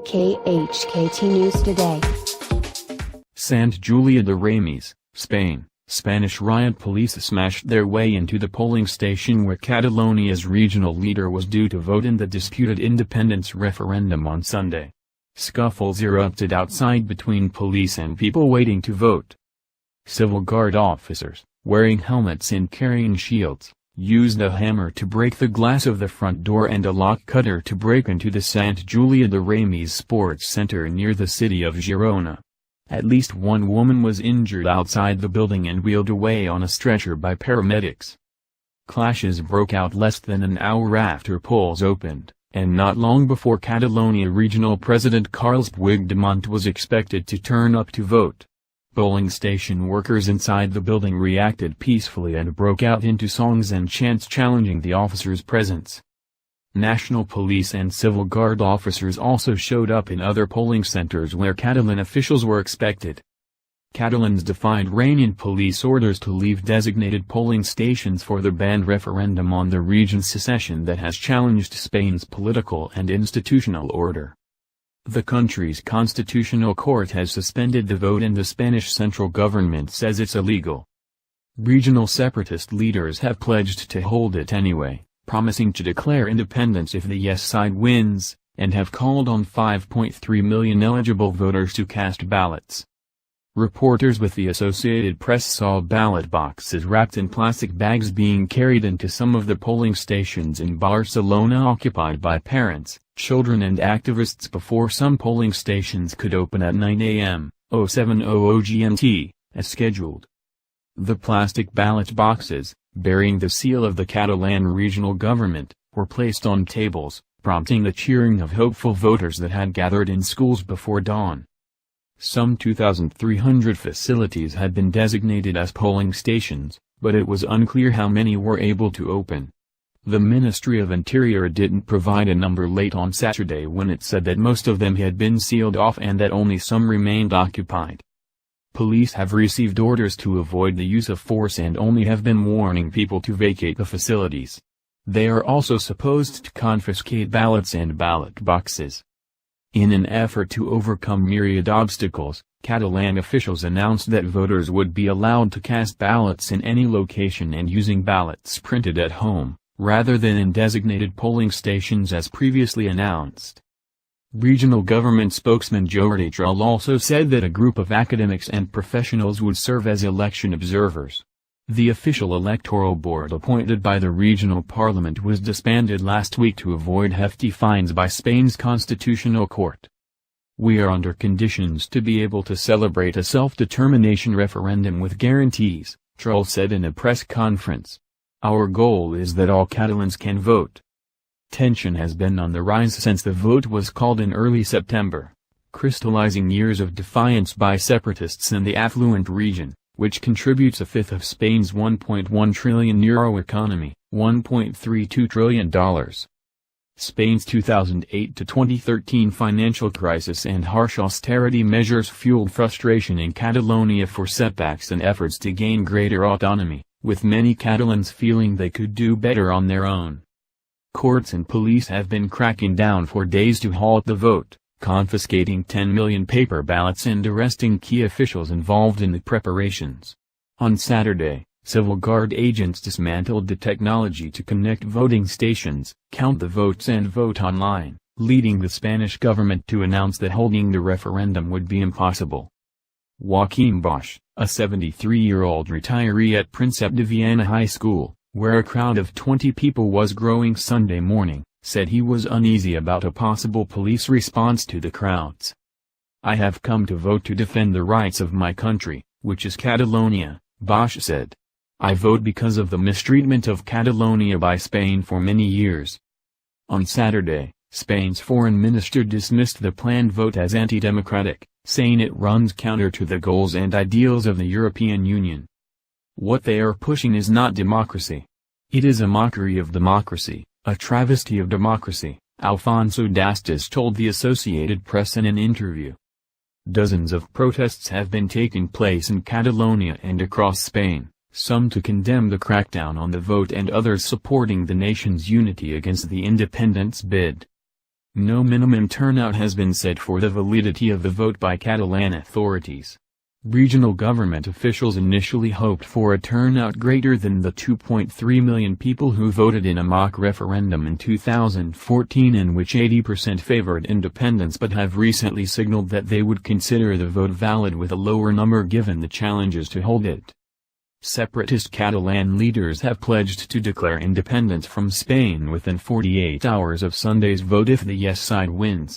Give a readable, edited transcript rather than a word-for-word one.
KHKT News Today. Sant Julia de Ramis, Spain. Spanish riot police smashed their way into the polling station where Catalonia's regional leader was due to vote in the disputed independence referendum on Sunday. Scuffles erupted outside between police and people waiting to vote. Civil Guard officers, wearing helmets and carrying shields, used a hammer to break the glass of the front door and a lock cutter to break into the Sant Julia de Ramis sports center near the city of Girona. At least one woman was injured outside the building and wheeled away on a stretcher by paramedics. Clashes broke out less than an hour after polls opened, and not long before Catalonia Regional President Carles Puigdemont was expected to turn up to vote. Polling station workers inside the building reacted peacefully and broke out into songs and chants challenging the officers' presence. National police and civil guard officers also showed up in other polling centers where Catalan officials were expected. Catalans defied reigning police orders to leave designated polling stations for the banned referendum on the region's secession that has challenged Spain's political and institutional order. The country's constitutional court has suspended the vote and the Spanish central government says it's illegal. Regional separatist leaders have pledged to hold it anyway, promising to declare independence if the yes side wins, and have called on 5.3 million eligible voters to cast ballots. Reporters with the Associated Press saw ballot boxes wrapped in plastic bags being carried into some of the polling stations in Barcelona occupied by parents, children and activists before some polling stations could open at 9 a.m., 07:00 GMT, as scheduled. The plastic ballot boxes, bearing the seal of the Catalan regional government, were placed on tables, prompting the cheering of hopeful voters that had gathered in schools before dawn. Some 2,300 facilities had been designated as polling stations, but it was unclear how many were able to open. The Ministry of Interior didn't provide a number late on Saturday when it said that most of them had been sealed off and that only some remained occupied. Police have received orders to avoid the use of force and only have been warning people to vacate the facilities. They are also supposed to confiscate ballots and ballot boxes. In an effort to overcome myriad obstacles, Catalan officials announced that voters would be allowed to cast ballots in any location and using ballots printed at home, rather than in designated polling stations as previously announced. Regional government spokesman Jordi Turull also said that a group of academics and professionals would serve as election observers. The official electoral board appointed by the regional parliament was disbanded last week to avoid hefty fines by Spain's constitutional court. "We are under conditions to be able to celebrate a self-determination referendum with guarantees," Turull said in a press conference. "Our goal is that all Catalans can vote." Tension has been on the rise since the vote was called in early September, crystallizing years of defiance by separatists in the affluent region, which contributes a fifth of Spain's €1.1 trillion economy, $1.32 trillion. Spain's 2008 to 2013 financial crisis and harsh austerity measures fueled frustration in Catalonia for setbacks and efforts to gain greater autonomy, with many Catalans feeling they could do better on their own. Courts and police have been cracking down for days to halt the vote, confiscating 10 million paper ballots and arresting key officials involved in the preparations. On Saturday, civil guard agents dismantled the technology to connect voting stations, count the votes and vote online, leading the Spanish government to announce that holding the referendum would be impossible. Joaquim Bosch, a 73-year-old retiree at Príncipe de Viana High School, where a crowd of 20 people was growing Sunday morning, said he was uneasy about a possible police response to the crowds. "I have come to vote to defend the rights of my country, which is Catalonia," Bosch said. "I vote because of the mistreatment of Catalonia by Spain for many years." On Saturday, Spain's foreign minister dismissed the planned vote as anti-democratic, saying it runs counter to the goals and ideals of the European Union. "What they are pushing is not democracy. It is a mockery of democracy, a travesty of democracy," Alfonso Dastas told the Associated Press in an interview. Dozens of protests have been taking place in Catalonia and across Spain, some to condemn the crackdown on the vote and others supporting the nation's unity against the independence bid. No minimum turnout has been set for the validity of the vote by Catalan authorities. Regional government officials initially hoped for a turnout greater than the 2.3 million people who voted in a mock referendum in 2014 in which 80% favored independence, but have recently signaled that they would consider the vote valid with a lower number given the challenges to hold it. Separatist Catalan leaders have pledged to declare independence from Spain within 48 hours of Sunday's vote if the yes side wins.